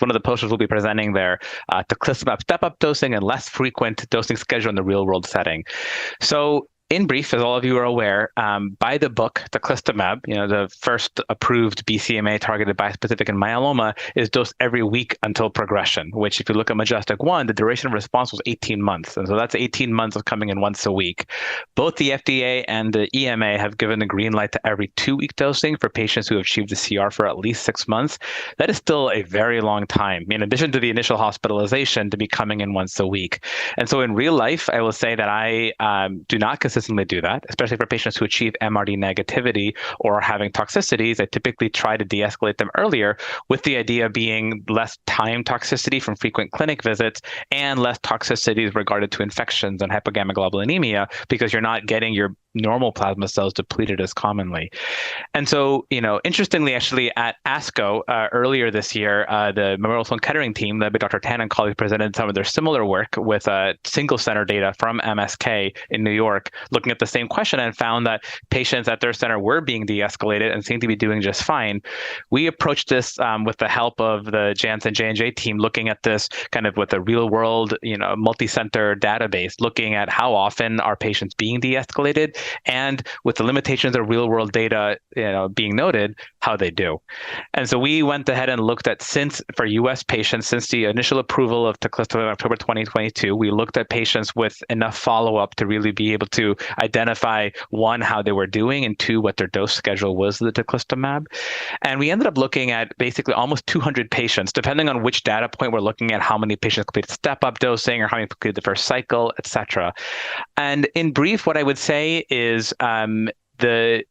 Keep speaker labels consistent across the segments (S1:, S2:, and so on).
S1: One of the posters we'll be presenting there, teclistamab step-up dosing and less frequent dosing schedule in the real-world setting. So in brief, as all of you are aware, by the book, teclistamab, the first approved BCMA-targeted bispecific in myeloma, is dosed every week until progression, which if you look at Majestic-1, the duration of response was 18 months. And so that's 18 months of coming in once a week. Both the FDA and the EMA have given the green light to every 2-week dosing for patients who have achieved a CR for at least 6 months. That is still a very long time, in addition to the initial hospitalization, to be coming in once a week. And so in real life, I will say that I do not consistently do that, especially for patients who achieve MRD negativity or are having toxicities. I typically try to de-escalate them earlier, with the idea being less time toxicity from frequent clinic visits and less toxicities regarded to infections and hypogammaglobulinemia, because you're not getting your normal plasma cells depleted as commonly. And so, interestingly, actually at ASCO earlier this year, the Memorial Sloan Kettering team, led by Dr. Tan and colleagues, presented some of their similar work with single center data from MSK in New York, looking at the same question, and found that patients at their center were being de-escalated and seemed to be doing just fine. We approached this with the help of the Janssen J&J team, looking at this kind of with a real world, multi-center database, looking at how often are patients being de-escalated, and with the limitations of real world data, being noted, how they do. And so we went ahead and looked at, for US patients, since the initial approval of teclistamab in October 2022, we looked at patients with enough follow-up to really be able to identify, one, how they were doing, and two, what their dose schedule was of the teclistamab. And we ended up looking at basically almost 200 patients, depending on which data point we're looking at, how many patients completed step-up dosing or how many completed the first cycle, et cetera. And in brief, what I would say is the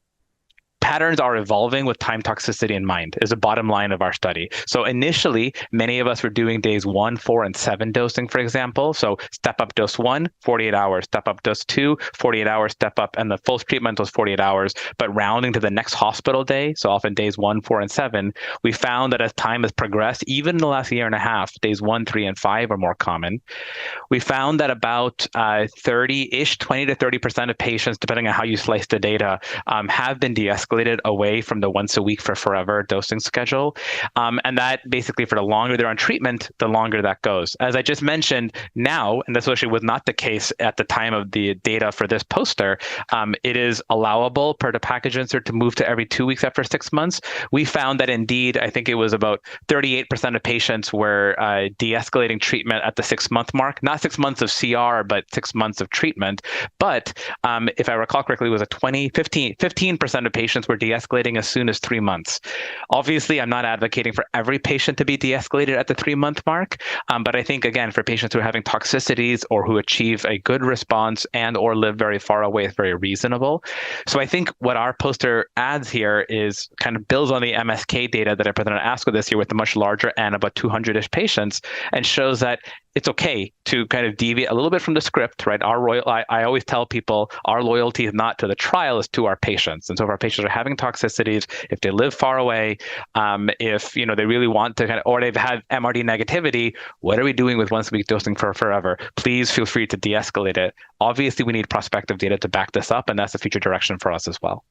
S1: patterns are evolving with time toxicity in mind, is the bottom line of our study. So initially, many of us were doing days 1, 4, and 7 dosing, for example. So step up dose 1, 48 hours, step up dose 2, 48 hours, step up, and the full treatment was 48 hours, but rounding to the next hospital day, so often days 1, 4, and 7, we found that as time has progressed, even in the last year and a half, days 1, 3, and 5 are more common. We found that about 30-ish, 20 to 30% of patients, depending on how you slice the data, have been de-escalated away from the once a week for forever dosing schedule. And that basically, for the longer they're on treatment, the longer that goes. As I just mentioned now, and this actually was not the case at the time of the data for this poster, it is allowable per the package insert to move to every 2 weeks after 6 months. We found that indeed, I think it was about 38% of patients were de-escalating treatment at the 6-month mark, not 6 months of CR, but 6 months of treatment. But if I recall correctly, it was 15% of patients were de-escalating as soon as 3 months. Obviously, I'm not advocating for every patient to be de-escalated at the 3-month mark, but I think, again, for patients who are having toxicities or who achieve a good response and or live very far away, it's very reasonable. So I think what our poster adds here is kind of builds on the MSK data that I presented at ASCO this year with a much larger N, about 200-ish patients, and shows that it's okay to kind of deviate a little bit from the script, right? I always tell people our loyalty is not to the trial, it's to our patients. And so if our patients are having toxicities, if they live far away, if they really want to or they've had MRD negativity, what are we doing with once a week dosing for forever? Please feel free to de-escalate it. Obviously, we need prospective data to back this up, and that's the future direction for us as well.